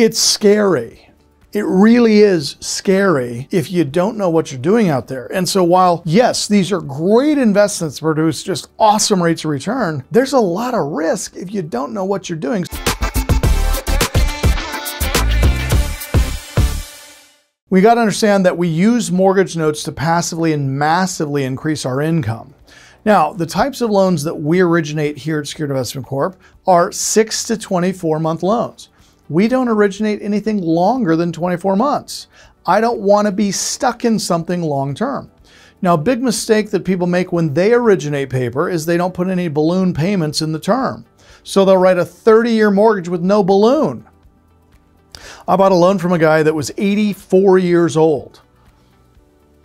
It's scary. It really is scary if you don't know what you're doing out there. And so while, yes, these are great investments to produce just awesome rates of return, there's a lot of risk if you don't know what you're doing. We got to understand that we use mortgage notes to passively and massively increase our income. Now, the types of loans that we originate here at Secured Investment Corp are 6 to 24 month loans. We don't originate anything longer than 24 months. I don't want to be stuck in something long term. Now, a big mistake that people make when they originate paper is they don't put any balloon payments in the term. So they'll write a 30-year mortgage with no balloon. I bought a loan from a guy that was 84 years old.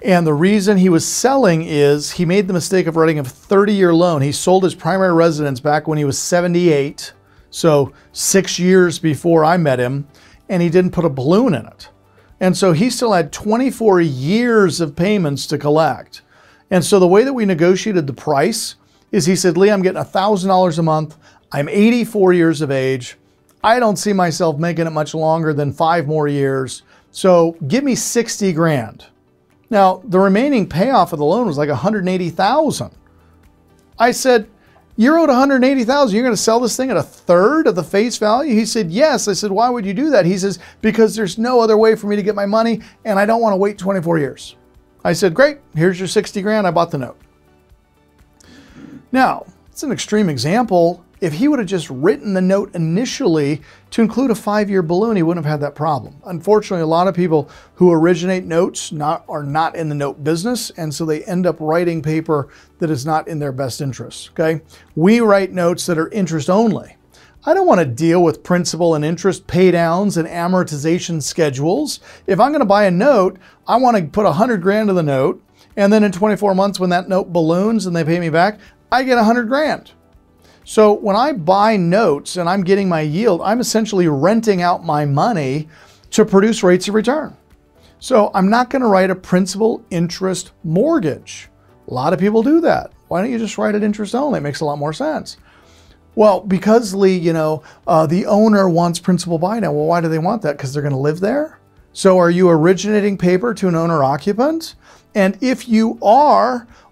And the reason he was selling is he made the mistake of writing a 30-year loan. He sold his primary residence back when he was 78. So 6 years before I met him, and he didn't put a balloon in it. And so he still had 24 years of payments to collect. And so the way that we negotiated the price is he said, Lee, I'm getting $1,000 a month. I'm 84 years of age. I don't see myself making it much longer than 5 more years. So give me 60 grand. Now, the remaining payoff of the loan was like $180,000. I said, you're owed $180,000. You're going to sell this thing at a third of the face value? He said, yes. I said, why would you do that? He says, because there's no other way for me to get my money and I don't want to wait 24 years. I said, great, here's your 60 grand. I bought the note. Now, it's an extreme example. If he would have just written the note initially to include a 5-year balloon, he wouldn't have had that problem. Unfortunately, a lot of people who originate notes are not in the note business, and so they end up writing paper that is not in their best interest, okay? We write notes that are interest only. I don't want to deal with principal and interest pay downs and amortization schedules. If I'm going to buy a note, I want to put 100 grand in the note, and then in 24 months when that note balloons and they pay me back, I get 100 grand. So when I buy notes and I'm getting my yield, I'm essentially renting out my money to produce rates of return. So I'm not going to write a principal interest mortgage. A lot of people do that. Why don't you just write it interest only? It makes a lot more sense. Well, because Lee, the owner wants principal buy down. Well, why do they want that? Because they're going to live there? So are you originating paper to an owner occupant? And if you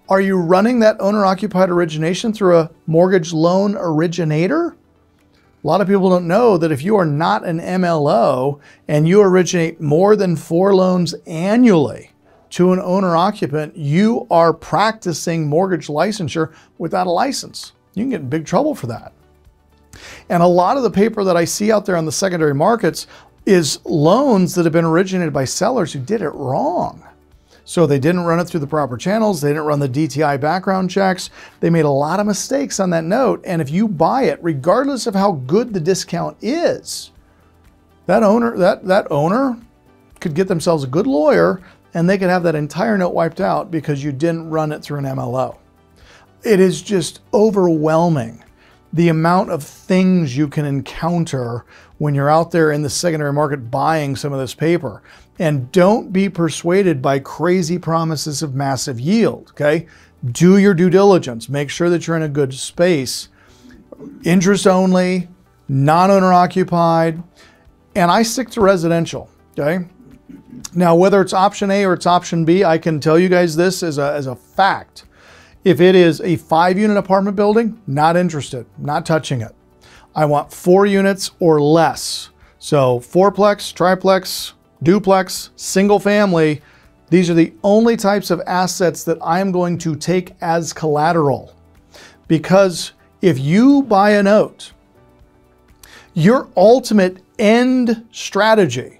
are you running that owner-occupied origination through a mortgage loan originator? A lot of people don't know that if you are not an MLO and you originate more than 4 loans annually to an owner-occupant, you are practicing mortgage licensure without a license. You can get in big trouble for that. And a lot of the paper that I see out there on the secondary markets is loans that have been originated by sellers who did it wrong. So they didn't run it through the proper channels. They didn't run the DTI background checks. They made a lot of mistakes on that note. And if you buy it, regardless of how good the discount is, that owner could get themselves a good lawyer and they could have that entire note wiped out because you didn't run it through an MLO. It is just overwhelming the amount of things you can encounter when you're out there in the secondary market buying some of this paper. And don't be persuaded by crazy promises of massive yield, okay? Do your due diligence. Make sure that you're in a good space. Interest only, non-owner occupied, and I stick to residential, okay? Now, whether it's option A or it's option B, I can tell you guys this as a fact. If it is a 5-unit apartment building, not interested, not touching it. I want 4 units or less. So 4-plex, triplex, duplex, single family, these are the only types of assets that I am going to take as collateral. Because if you buy a note, your ultimate end strategy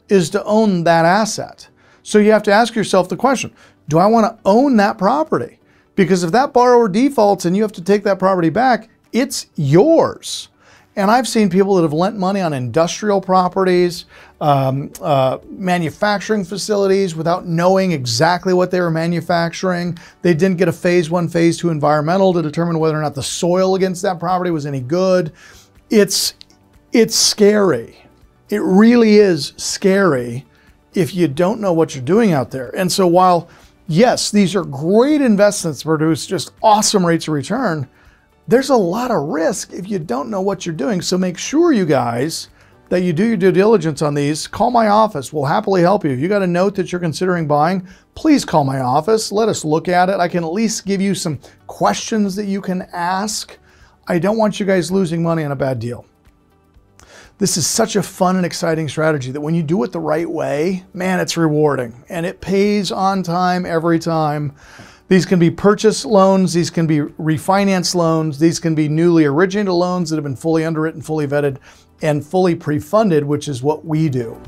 is to own that asset. So you have to ask yourself the question, do I want to own that property? Because if that borrower defaults and you have to take that property back, it's yours. And I've seen people that have lent money on industrial properties, manufacturing facilities without knowing exactly what they were manufacturing. They didn't get a phase 1, phase 2 environmental to determine whether or not the soil against that property was any good. It's scary. It really is scary if you don't know what you're doing out there. And so while, yes, these are great investments to produce just awesome rates of return, there's a lot of risk if you don't know what you're doing. So make sure you guys that you do your due diligence on these, call my office. We'll happily help you. If you got a note that you're considering buying, please call my office. Let us look at it. I can at least give you some questions that you can ask. I don't want you guys losing money on a bad deal. This is such a fun and exciting strategy that when you do it the right way, man, it's rewarding and it pays on time every time. These can be purchase loans, these can be refinance loans, these can be newly originated loans that have been fully underwritten, fully vetted, and fully pre-funded, which is what we do.